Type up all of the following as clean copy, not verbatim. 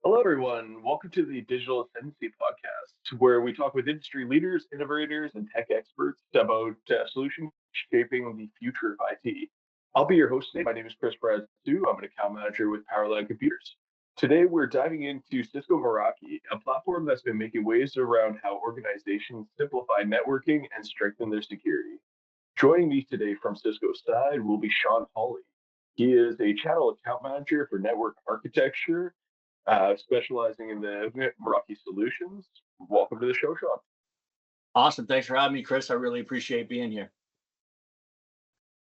Hello, everyone. Welcome to the Digital Ascendancy podcast, where we talk with industry leaders, innovators, and tech experts about solutions shaping the future of IT. I'll be your host today. My name is Chris Fransoo. I'm an account manager with Powerland Computers. Today, we're diving into Cisco Meraki, a platform that's been making waves around how organizations simplify networking and strengthen their security. Joining me today from Cisco's side will be Shawn Hawley. He is a channel account manager for network architecture specializing in the Meraki solutions. Welcome to the show, Sean. Awesome. Thanks for having me, Chris. I really appreciate being here.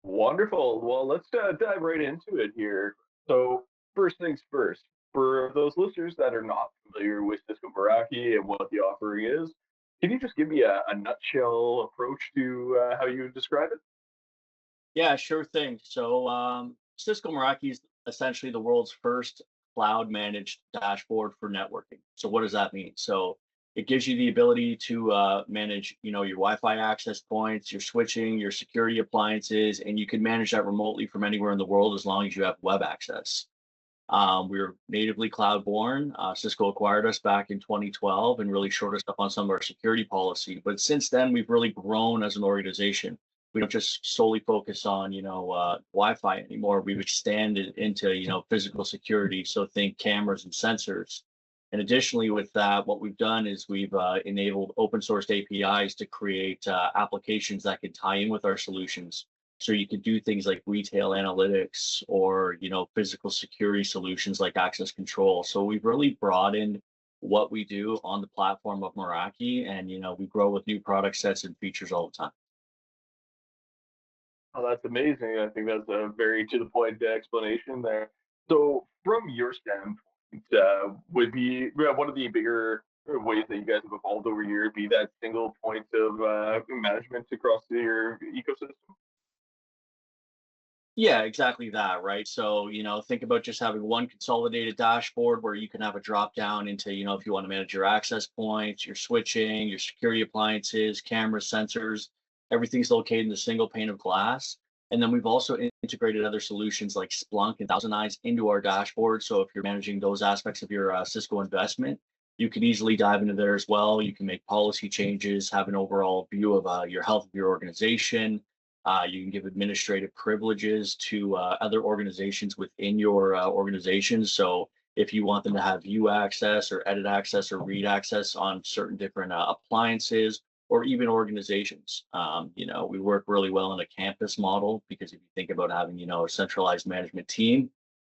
Wonderful. Well, let's dive right into it here. So, first things first, for those listeners that are not familiar with Cisco Meraki and what the offering is, can you just give me a nutshell approach to how you would describe it? Yeah, sure thing. Cisco Meraki is essentially the world's first cloud managed dashboard for networking. So, what does that mean? It gives you the ability to manage, your Wi-Fi access points, your switching, your security appliances, and you can manage that remotely from anywhere in the world as long as you have web access. We're natively cloud born. Cisco acquired us back in 2012 and really shorted us up on some of our security policy. But since then, we've really grown as an organization. We don't just solely focus on, Wi-Fi anymore. We've expanded into, physical security. So think cameras and sensors. And additionally, with that, what we've done is we've enabled open source APIs to create applications that can tie in with our solutions, so you could do things like retail analytics or, physical security solutions like access control. So we've really broadened what we do on the platform of Meraki, and we grow with new product sets and features all the time. Oh, that's amazing. I think that's a very to the point explanation there. So, from your standpoint, would be one of the bigger ways that you guys have evolved over here be that single point of management across your ecosystem? Yeah, exactly that, right? So, think about just having one consolidated dashboard where you can have a drop down into, if you want to manage your access points, your switching, your security appliances, cameras, sensors, everything's located in a single pane of glass. And then we've also integrated other solutions like Splunk and Thousand Eyes into our dashboard. So if you're managing those aspects of your Cisco investment, you can easily dive into there as well. You can make policy changes, have an overall view of your health of your organization. You can give administrative privileges to other organizations within your organization. So if you want them to have view access or edit access or read access on certain different appliances or even organizations, we work really well in a campus model because if you think about having, a centralized management team,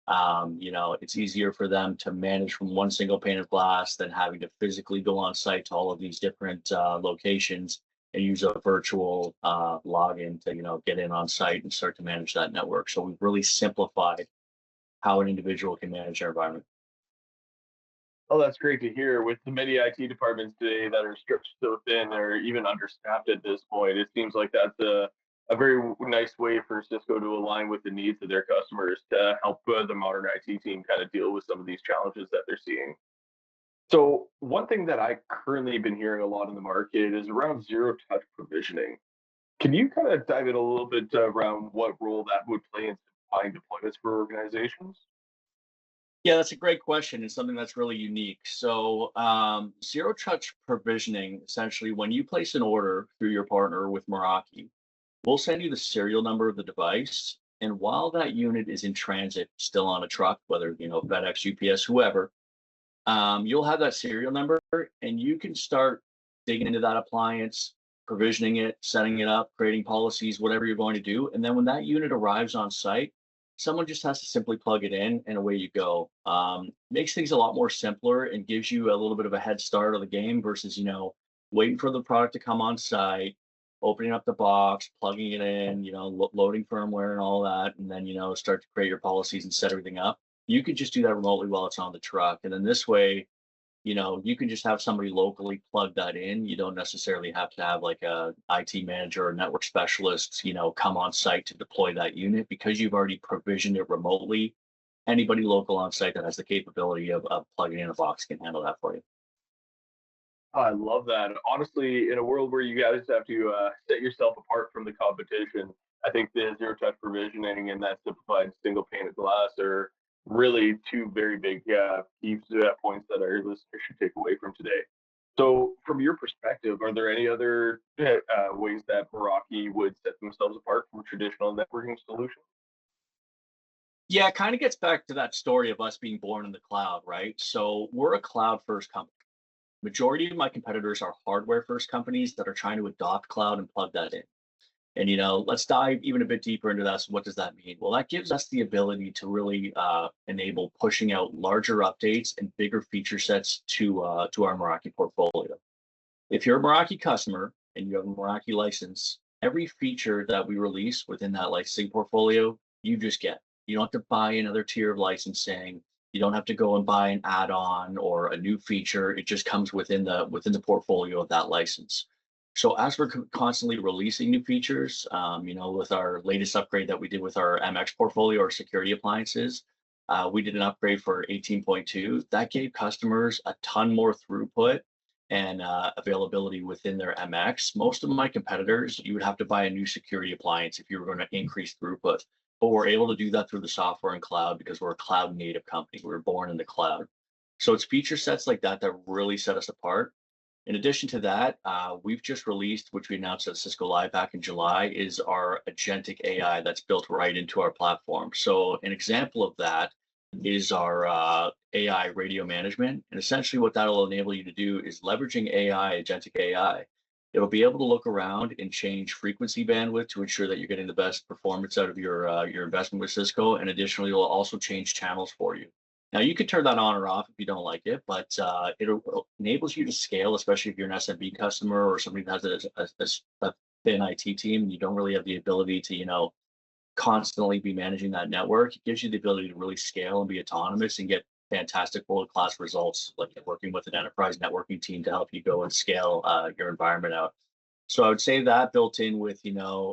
it's easier for them to manage from one single pane of glass than having to physically go on site to all of these different locations and use a virtual login to get in on site and start to manage that network. So we've really simplified how an individual can manage their environment. Oh, that's great to hear. With the many IT departments today that are stretched so thin or even understaffed at this point, it seems like that's a very nice way for Cisco to align with the needs of their customers to help the modern IT team kind of deal with some of these challenges that they're seeing. So, one thing that I currently been hearing a lot in the market is around zero touch provisioning. Can you kind of dive in a little bit around what role that would play in simplifying deployments for organizations? Yeah, that's a great question and something that's really unique. Zero touch provisioning essentially, when you place an order through your partner with Meraki, we'll send you the serial number of the device. And while that unit is in transit, still on a truck, whether FedEx, UPS, whoever, you'll have that serial number and you can start digging into that appliance, provisioning it, setting it up, creating policies, whatever you're going to do. And then when that unit arrives on site, someone just has to simply plug it in and away you go. Makes things a lot more simpler and gives you a little bit of a head start of the game versus, waiting for the product to come on site, opening up the box, plugging it in, loading firmware and all that, and then, start to create your policies and set everything up. You could just do that remotely while it's on the truck. And then this way, you can just have somebody locally plug that in. You don't necessarily have to have like a IT manager or network specialist, come on site to deploy that unit because you've already provisioned it remotely. Anybody local on site that has the capability of plugging in a box can handle that for you. I love that. Honestly, in a world where you guys have to set yourself apart from the competition, I think the zero touch provisioning and that simplified single pane of glass are Really, two very big key points that our listeners should take away from today. So, from your perspective, are there any other ways that Meraki would set themselves apart from traditional networking solutions? Yeah, it kind of gets back to that story of us being born in the cloud, right? So we're a cloud first company. Majority of my competitors are hardware first companies that are trying to adopt cloud and plug that in. And let's dive even a bit deeper into that. So what does that mean? Well, that gives us the ability to really enable pushing out larger updates and bigger feature sets to our Meraki portfolio. If you're a Meraki customer and you have a Meraki license, every feature that we release within that licensing portfolio, you just get. You don't have to buy another tier of licensing. You don't have to go and buy an add-on or a new feature. It just comes within the portfolio of that license. So as we're constantly releasing new features, with our latest upgrade that we did with our MX portfolio, our security appliances, we did an upgrade for 18.2. That gave customers a ton more throughput and availability within their MX. Most of my competitors, you would have to buy a new security appliance if you were going to increase throughput. But we're able to do that through the software and cloud because we're a cloud native company. We were born in the cloud. So it's feature sets like that that really set us apart. In addition to that, we've just released, which we announced at Cisco Live back in July, is our agentic AI that's built right into our platform. So an example of that is our AI radio management. And essentially what that'll enable you to do is leveraging AI, agentic AI. It'll be able to look around and change frequency bandwidth to ensure that you're getting the best performance out of your investment with Cisco. And additionally, it'll also change channels for you. Now you can turn that on or off if you don't like it, but it enables you to scale, especially if you're an SMB customer or somebody that has a thin IT team and you don't really have the ability to, constantly be managing that network. It gives you the ability to really scale and be autonomous and get fantastic world-class results, like working with an enterprise networking team to help you go and scale your environment out. So I would say that built in with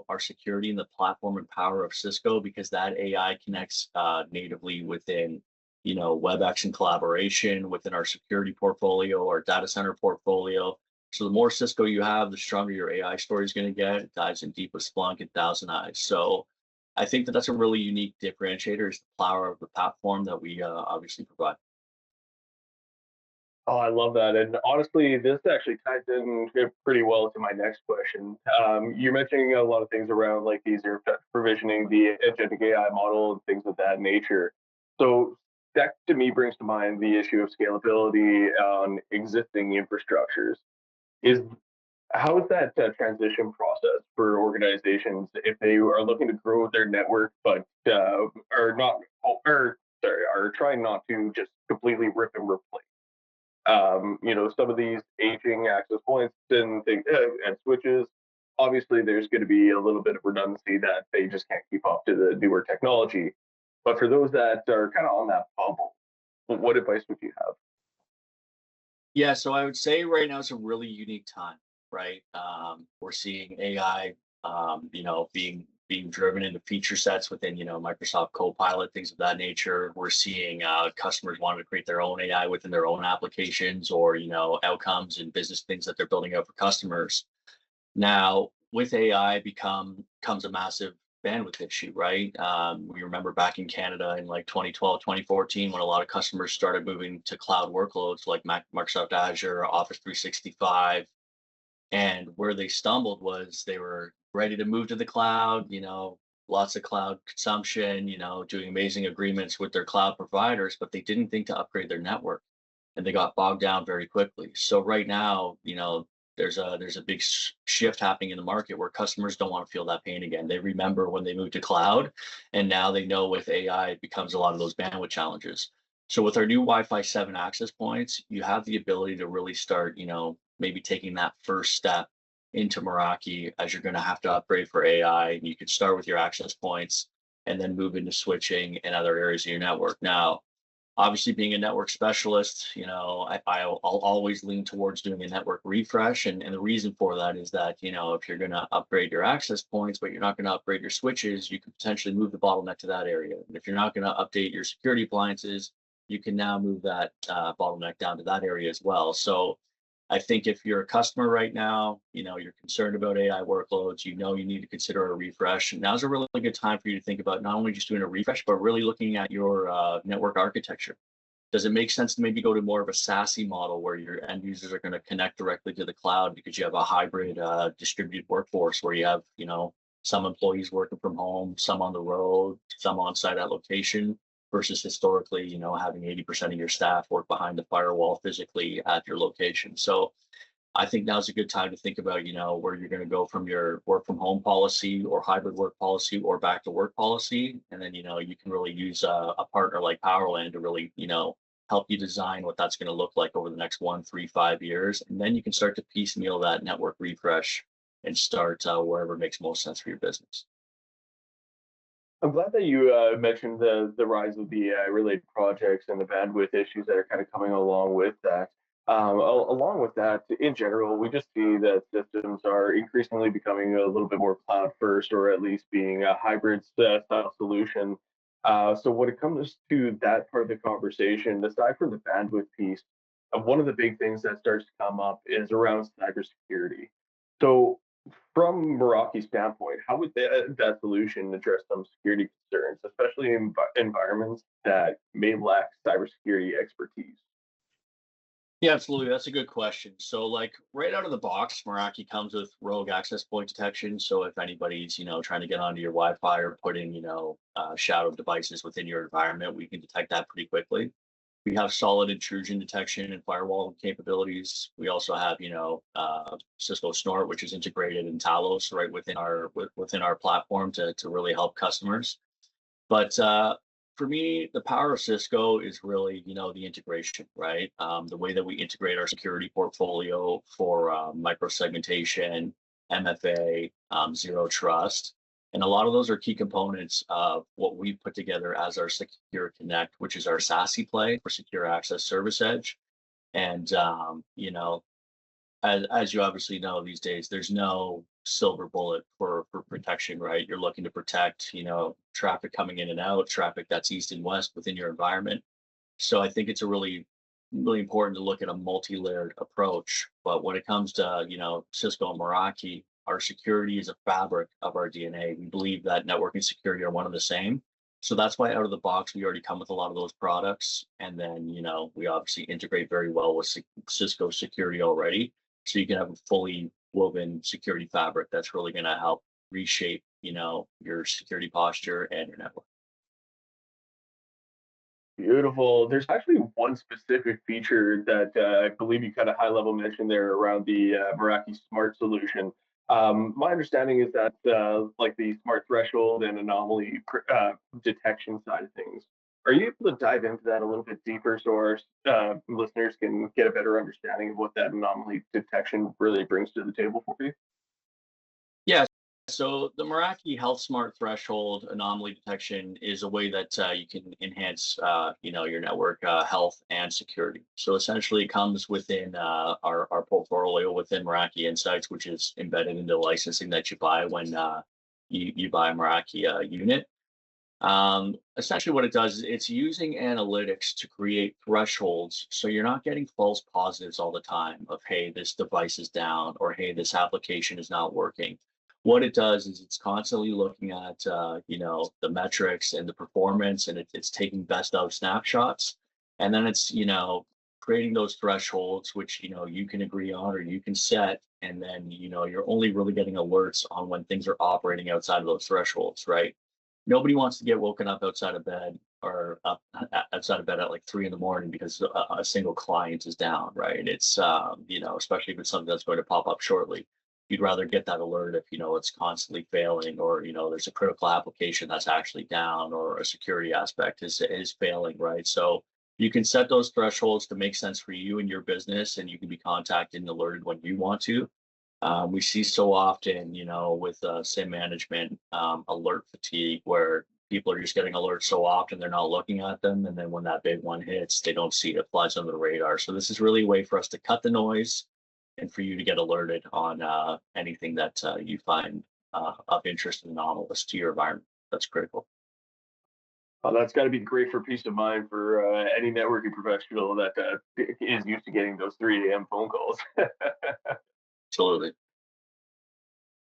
our security and the platform and power of Cisco, because that AI connects natively within WebEx and collaboration within our security portfolio, our data center portfolio. So the more Cisco you have, the stronger your AI story is going to get. It dives in deep with Splunk and Thousand Eyes. So I think that that's a really unique differentiator is the power of the platform that we obviously provide. Oh, I love that. And honestly, this actually ties in pretty well to my next question. You're mentioning a lot of things around like easier provisioning, the agentic AI model, and things of that nature. So that to me brings to mind the issue of scalability on existing infrastructures. Is How is that transition process for organizations if they are looking to grow their network but are not, or sorry, are trying not to just completely rip and replace? Some of these aging access points and things and switches. Obviously, there's going to be a little bit of redundancy that they just can't keep up to the newer technology. But for those that are kind of on that bubble, what advice would you have? Yeah, so I would say right now is a really unique time, right? We're seeing AI, being driven into feature sets within, Microsoft Copilot, things of that nature. We're seeing customers wanting to create their own AI within their own applications or, outcomes and business things that they're building out for customers. Now, with AI comes a massive bandwidth issue, right? We remember back in Canada in like 2012, 2014, when a lot of customers started moving to cloud workloads like Microsoft Azure, Office 365, and where they stumbled was they were ready to move to the cloud, lots of cloud consumption, doing amazing agreements with their cloud providers, but they didn't think to upgrade their network and they got bogged down very quickly. So right now, there's a big shift happening in the market where customers don't want to feel that pain again. They remember when they moved to cloud, and now they know with AI it becomes a lot of those bandwidth challenges. So with our new Wi-Fi 7 access points, you have the ability to really start, maybe taking that first step into Meraki as you're going to have to upgrade for AI. And you could start with your access points and then move into switching and other areas of your network. Now, obviously being a network specialist, I'll always lean towards doing a network refresh. And the reason for that is that, if you're going to upgrade your access points, but you're not going to upgrade your switches, you can potentially move the bottleneck to that area. And if you're not going to update your security appliances, you can now move that bottleneck down to that area as well. So I think if you're a customer right now, you're concerned about AI workloads, you need to consider a refresh. And now's a really good time for you to think about not only just doing a refresh, but really looking at your network architecture. Does it make sense to maybe go to more of a SASE model where your end users are going to connect directly to the cloud because you have a hybrid distributed workforce where you have, some employees working from home, some on the road, some on site at location versus historically, having 80% of your staff work behind the firewall physically at your location. So I think now's a good time to think about, where you're going to go from your work from home policy or hybrid work policy or back to work policy. And then, you can really use a partner like Powerland to really, help you design what that's going to look like over the next 1, 3, 5 years. And then you can start to piecemeal that network refresh and start wherever makes most sense for your business. I'm glad that you mentioned the rise of the related projects and the bandwidth issues that are kind of coming along with that. Along with that, in general, we just see that systems are increasingly becoming a little bit more cloud first, or at least being a hybrid style solution. So when it comes to that part of the conversation, aside from the bandwidth piece, one of the big things that starts to come up is around cybersecurity. So from Meraki's standpoint, how would that solution address some security concerns, especially in environments that may lack cybersecurity expertise? Yeah, absolutely. That's a good question. So, like right out of the box, Meraki comes with rogue access point detection. So, if anybody's trying to get onto your Wi-Fi or putting shadow devices within your environment, we can detect that pretty quickly. We have solid intrusion detection and firewall capabilities. We also have Cisco Snort, which is integrated in Talos right within our platform to really help customers. But for me, the power of Cisco is really, the integration, right? The way that we integrate our security portfolio for micro segmentation, MFA, zero trust. And a lot of those are key components of what we put together as our Secure Connect, which is our SASE play for Secure Access Service Edge. And, as you obviously know these days, there's no silver bullet for protection, right? You're looking to protect, traffic coming in and out, traffic that's east and west within your environment. So I think it's a really important to look at a multi-layered approach. But when it comes to, Cisco and Meraki, our security is a fabric of our DNA. We believe that network and security are one and the same. So that's why out of the box, we already come with a lot of those products. And then, we obviously integrate very well with Cisco security already. So you can have a fully woven security fabric that's really going to help reshape, your security posture and your network. Beautiful. There's actually one specific feature that I believe you kind of high level mentioned there around the Meraki Smart solution. My understanding is that like the smart threshold and anomaly detection side of things. Are you able to dive into that a little bit deeper so our listeners can get a better understanding of what that anomaly detection really brings to the table for you? Yeah. So the Meraki Health Smart Threshold anomaly detection is a way that you can enhance, your network health and security. So essentially, it comes within our portfolio within Meraki Insights, which is embedded into the licensing that you buy when you buy a Meraki unit. Essentially, what it does is it's using analytics to create thresholds, so you're not getting false positives all the time of hey, this device is down or hey, this application is not working. What it does is it's constantly looking at the metrics and the performance, and it's taking best of snapshots, and then it's creating those thresholds which you can agree on or you can set, and then you're only really getting alerts on when things are operating outside of those thresholds, right? Nobody wants to get woken up outside of bed or up outside of bed at like 3 in the morning because a single client is down, right? It's especially if it's something that's going to pop up shortly. You'd rather get that alert if it's constantly failing, or there's a critical application that's actually down, or a security aspect is failing, right? So you can set those thresholds to make sense for you and your business, and you can be contacted and alerted when you want to. We see so often, with SIM management, alert fatigue, where people are just getting alerts so often they're not looking at them, and then when that big one hits, they don't see it, flies under the radar. So this is really a way for us to cut the noise and for you to get alerted on anything that you find of interest and anomalous to your environment. That's critical. That's got to be great for peace of mind for any networking professional that is used to getting those 3 a.m. phone calls. Absolutely.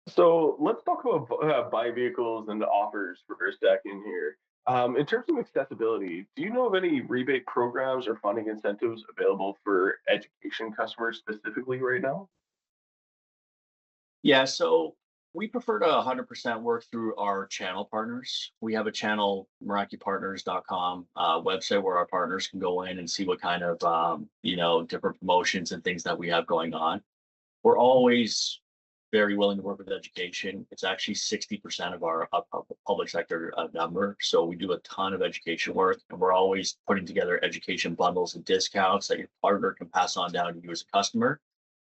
So let's talk about buy vehicles and the offers for a second here. In terms of accessibility, do you know of any rebate programs or funding incentives available for education customers specifically right now? Yeah, so we prefer to 100% work through our channel partners. We have a channel, MerakiPartners.com website where our partners can go in and see what kind of different promotions and things that we have going on. We're always very willing to work with education. It's actually 60% of our public sector number. So we do a ton of education work, and we're always putting together education bundles and discounts that your partner can pass on down to you as a customer.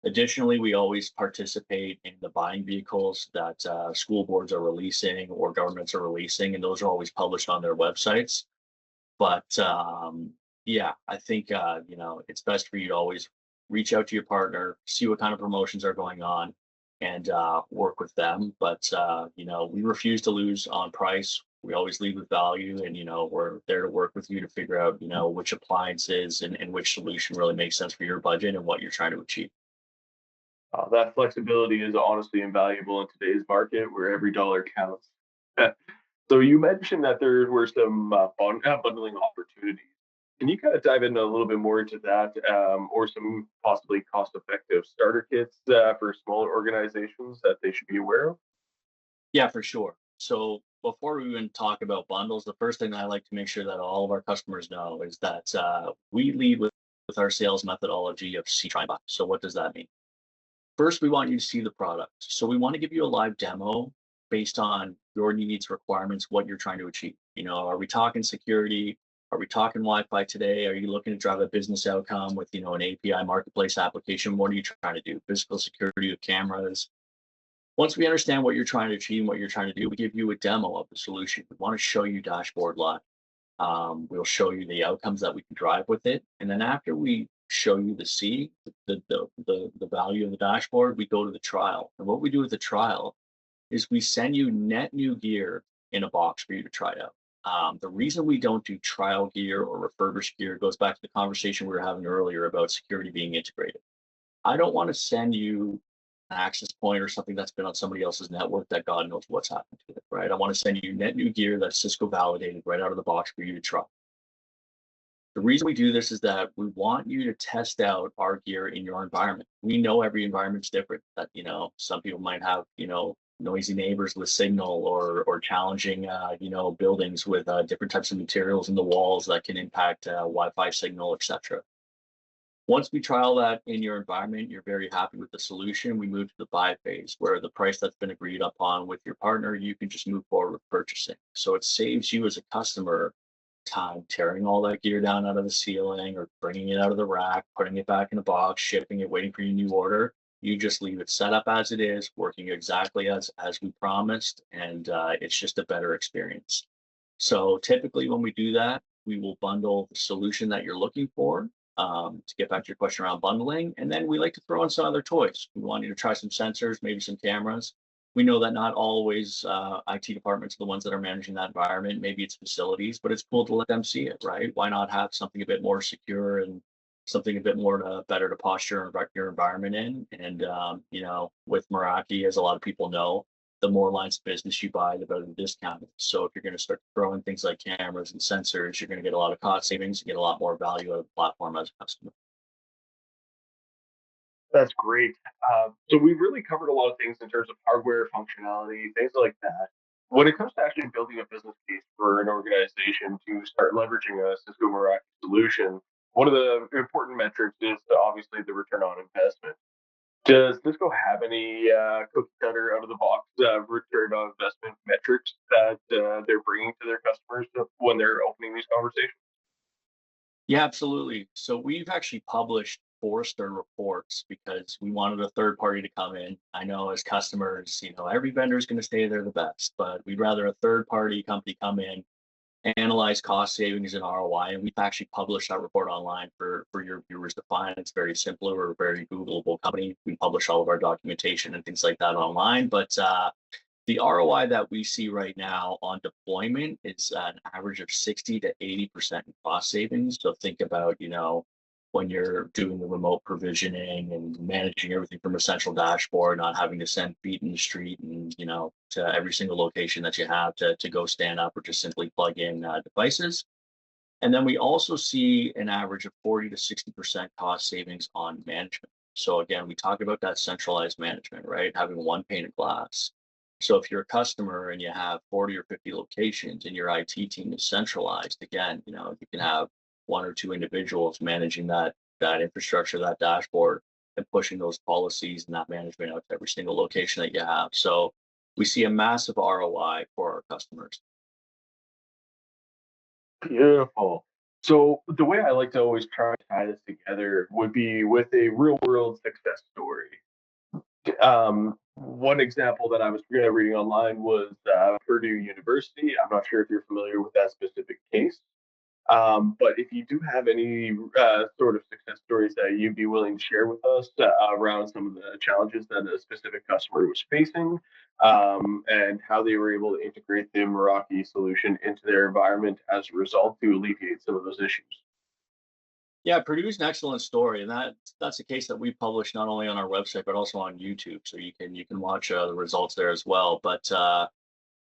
Additionally, we always participate in the buying vehicles that school boards are releasing or governments are releasing, and those are always published on their websites. But yeah, I think it's best for you to always reach out to your partner, see what kind of promotions are going on, and work with them. But we refuse to lose on price. We always lead with value, and we're there to work with you to figure out which appliances and which solution really makes sense for your budget and what you're trying to achieve. That flexibility is honestly invaluable in today's market where every dollar counts. So you mentioned that there were some bundling opportunities. Can you kind of dive into a little bit more into that, or some possibly cost-effective starter kits for smaller organizations that they should be aware of? Yeah, for sure. So before we even talk about bundles, the first thing I like to make sure that all of our customers know is that we lead with our sales methodology of see, try, buy. So what does that mean? First, we want you to see the product. So we want to give you a live demo based on your needs, requirements, what you're trying to achieve. Are we talking security? Are we talking Wi-Fi today? Are you looking to drive a business outcome with, an API marketplace application? What are you trying to do? Physical security with cameras. Once we understand what you're trying to achieve and what you're trying to do, we give you a demo of the solution. We want to show you dashboard live. We'll show you the outcomes that we can drive with it. And then after we show you the C, the value of the dashboard, we go to the trial. And what we do with the trial is we send you net new gear in a box for you to try out. The reason we don't do trial gear or refurbished gear goes back to the conversation we were having earlier about security being integrated. I don't want to send you an access point or something that's been on somebody else's network that God knows what's happened to it, right? I want to send you net new gear that's Cisco validated right out of the box for you to try. The reason we do this is that we want you to test out our gear in your environment. We know every environment's different. That some people might have noisy neighbors with signal or challenging buildings with different types of materials in the walls that can impact Wi-Fi signal, etc. Once we trial that in your environment, you're very happy with the solution. We move to the buy phase where the price that's been agreed upon with your partner, you can just move forward with purchasing. So it saves you as a customer time tearing all that gear down out of the ceiling or bringing it out of the rack, putting it back in a box, shipping it, waiting for your new order. You just leave it set up as it is, working exactly as we promised, and it's just a better experience. So typically when we do that, we will bundle the solution that you're looking for. To get back to your question around bundling, and then we like to throw in some other toys. We want you to try some sensors, maybe some cameras. We know that not always IT departments are the ones that are managing that environment. Maybe it's facilities, but it's cool to let them see it, right? Why not have something a bit more secure and something a bit more better to posture and your environment in? And with Meraki, as a lot of people know, the more lines of business you buy, the better the discount is. So if you're going to start throwing things like cameras and sensors, you're going to get a lot of cost savings and get a lot more value out of the platform as a customer. That's great. So we've really covered a lot of things in terms of hardware functionality, things like that. When it comes to actually building a business case for an organization to start leveraging a Cisco Meraki solution, one of the important metrics is obviously the return on investment. Does Cisco have any cookie cutter out of the box return on investment metrics that they're bringing to their customers when they're opening these conversations? Yeah, absolutely. So we've actually published Forrester reports because we wanted a third party to come in. I know as customers, every vendor is going to stay there the best, but we'd rather a third party company come in, analyze cost savings and ROI, and we've actually published that report online for your viewers to find. It's very simple. We're a very Googleable company. We publish all of our documentation and things like that online. But The ROI that we see right now on deployment is an average of 60 to 80% in cost savings. So think about, when you're doing the remote provisioning and managing everything from a central dashboard, not having to send feet in the street and, to every single location that you have to go stand up or just simply plug in devices. And then we also see an average of 40 to 60% cost savings on management. So again, we talk about that centralized management, right? Having one pane of glass. So if you're a customer and you have 40 or 50 locations and your IT team is centralized, again, you can have one or two individuals managing that infrastructure, that dashboard, and pushing those policies and that management out to every single location that you have. So we see a massive ROI for our customers. Beautiful. So the way I like to always try to tie this together would be with a real world success story. One example that I was reading online was Purdue University. I'm not sure if you're familiar with that specific case, but if you do have any sort of success stories that you'd be willing to share with us around some of the challenges that a specific customer was facing, and how they were able to integrate the Meraki solution into their environment as a result to alleviate some of those issues. Yeah, Purdue is an excellent story, and that's a case that we publish not only on our website but also on YouTube, so you can watch the results there as well. But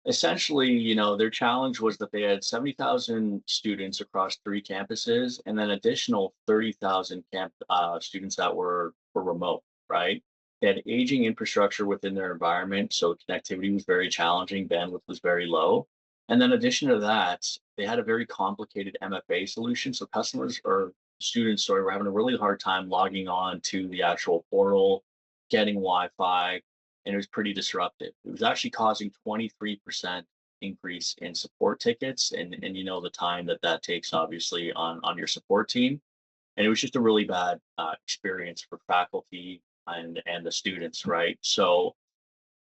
essentially, their challenge was that they had 70,000 students across three campuses, and then additional 30,000 students that were remote. Right? They had aging infrastructure within their environment, so connectivity was very challenging, bandwidth was very low. And then, in addition to that, they had a very complicated MFA solution. So customers or students, sorry, were having a really hard time logging on to the actual portal, getting Wi-Fi, and it was pretty disruptive. It was actually causing 23% increase in support tickets, and the time that takes obviously on your support team, and it was just a really bad experience for faculty and the students, right? So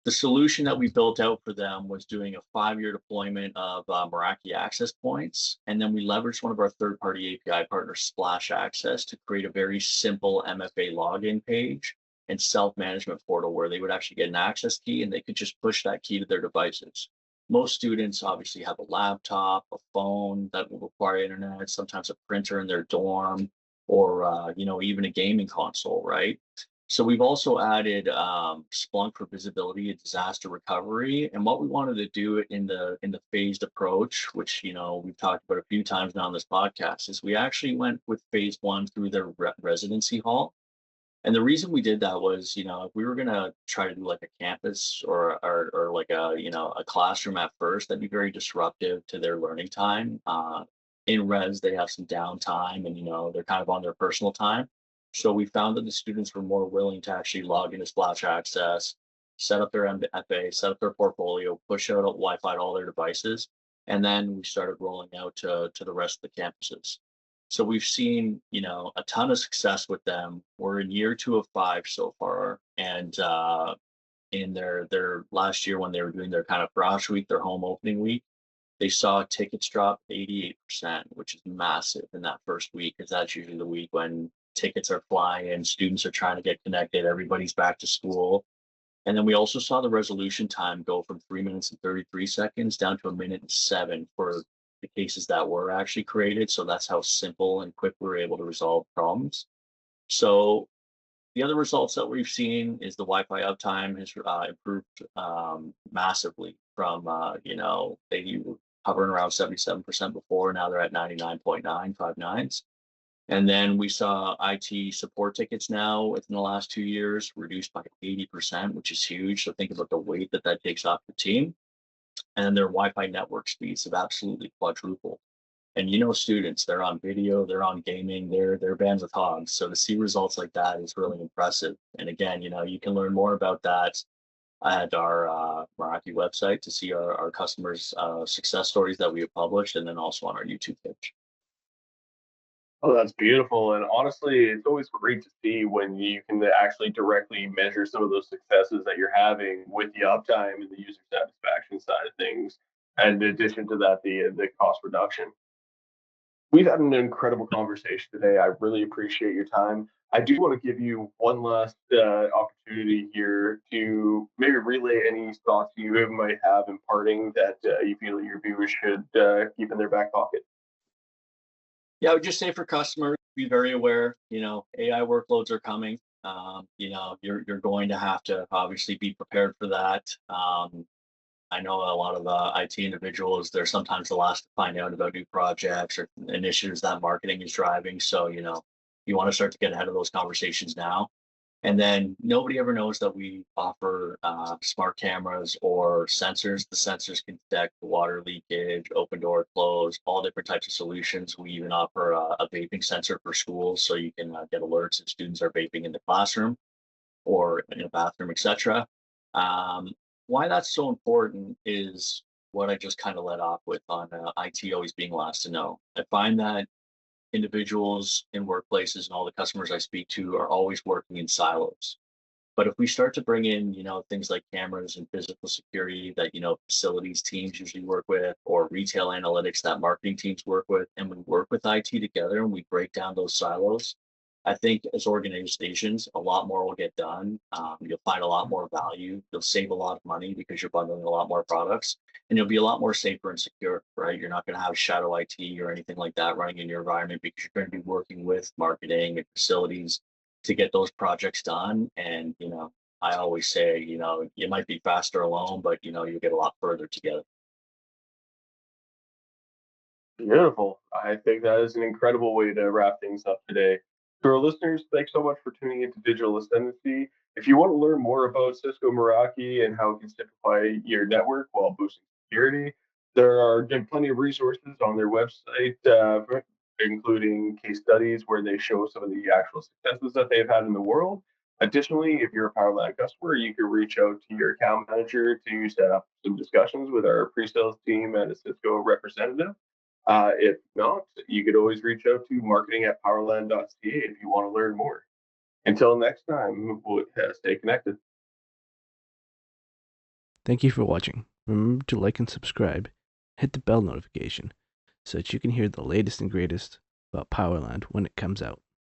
the solution that we built out for them was doing a 5-year deployment of Meraki access points. And then we leveraged one of our third-party API partners, Splash Access, to create a very simple MFA login page and self-management portal where they would actually get an access key and they could just push that key to their devices. Most students obviously have a laptop, a phone that will require internet, sometimes a printer in their dorm, or even a gaming console, right? So we've also added Splunk for visibility and disaster recovery. And what we wanted to do in the phased approach, which we've talked about a few times now on this podcast, is we actually went with phase one through their residency hall. And the reason we did that was, if we were gonna try to do like a campus or like a classroom at first, that'd be very disruptive to their learning time. In res, they have some downtime, and they're kind of on their personal time. So we found that the students were more willing to actually log into Splash Access, set up their MFA, set up their portfolio, push out Wi-Fi to all their devices, and then we started rolling out to the rest of the campuses. So we've seen, a ton of success with them. We're in year 2 of 5 so far, and in their last year when they were doing their kind of garage week, their home opening week, they saw tickets drop 88%, which is massive in that first week, because that's usually the week when tickets are flying, students are trying to get connected, everybody's back to school. And then we also saw the resolution time go from 3 minutes and 33 seconds down to 1 minute and 7 for the cases that were actually created. So that's how simple and quick we were able to resolve problems. So the other results that we've seen is the Wi-Fi uptime has improved massively from, they were hovering around 77% before. Now they're at 99.959s. And then we saw IT support tickets now within the last 2 years reduced by 80%, which is huge. So think about the weight that takes off the team. And their Wi-Fi network speeds have absolutely quadrupled. And students, they're on video, they're on gaming, they're bandwidth hogs. So to see results like that is really impressive. And again, you can learn more about that at our Meraki website to see our customers' success stories that we have published, and then also on our YouTube page. Oh, that's beautiful. And honestly, it's always great to see when you can actually directly measure some of those successes that you're having with the uptime and the user satisfaction side of things. And in addition to that, the cost reduction. We've had an incredible conversation today. I really appreciate your time. I do want to give you one last opportunity here to maybe relay any thoughts you might have imparting that you feel your viewers should keep in their back pocket. Yeah, I would just say for customers, be very aware. AI workloads are coming. You're going to have to obviously be prepared for that. I know a lot of IT individuals, they're sometimes the last to find out about new projects or initiatives that marketing is driving. So, you want to start to get ahead of those conversations now. And then nobody ever knows that we offer smart cameras or sensors. The sensors can detect water leakage, open door, close, all different types of solutions. We even offer a vaping sensor for schools, so you can get alerts if students are vaping in the classroom or in a bathroom, etc. Um, why that's so important is what I just kind of led off with on IT always being last to know. I find that individuals in workplaces and all the customers I speak to are always working in silos. But if we start to bring in, things like cameras and physical security that, facilities teams usually work with, or retail analytics that marketing teams work with, and we work with IT together and we break down those silos, I think as organizations, a lot more will get done. You'll find a lot more value. You'll save a lot of money because you're bundling a lot more products, and you'll be a lot more safer and secure, right? You're not going to have shadow IT or anything like that running in your environment because you're going to be working with marketing and facilities to get those projects done. And, I always say, you might be faster alone, but, you'll get a lot further together. Beautiful. I think that is an incredible way to wrap things up today. To our listeners, thanks so much for tuning into Digital Ascendancy. If you want to learn more about Cisco Meraki and how it can simplify your network while boosting security, there are plenty of resources on their website, including case studies where they show some of the actual successes that they've had in the world. Additionally, if you're a Powerland customer, you can reach out to your account manager to set up some discussions with our pre-sales team and a Cisco representative. If not, you could always reach out to marketing at powerland.ca if you want to learn more. Until next time, we'll stay connected. Thank you for watching. Remember to like and subscribe. Hit the bell notification so that you can hear the latest and greatest about Powerland when it comes out.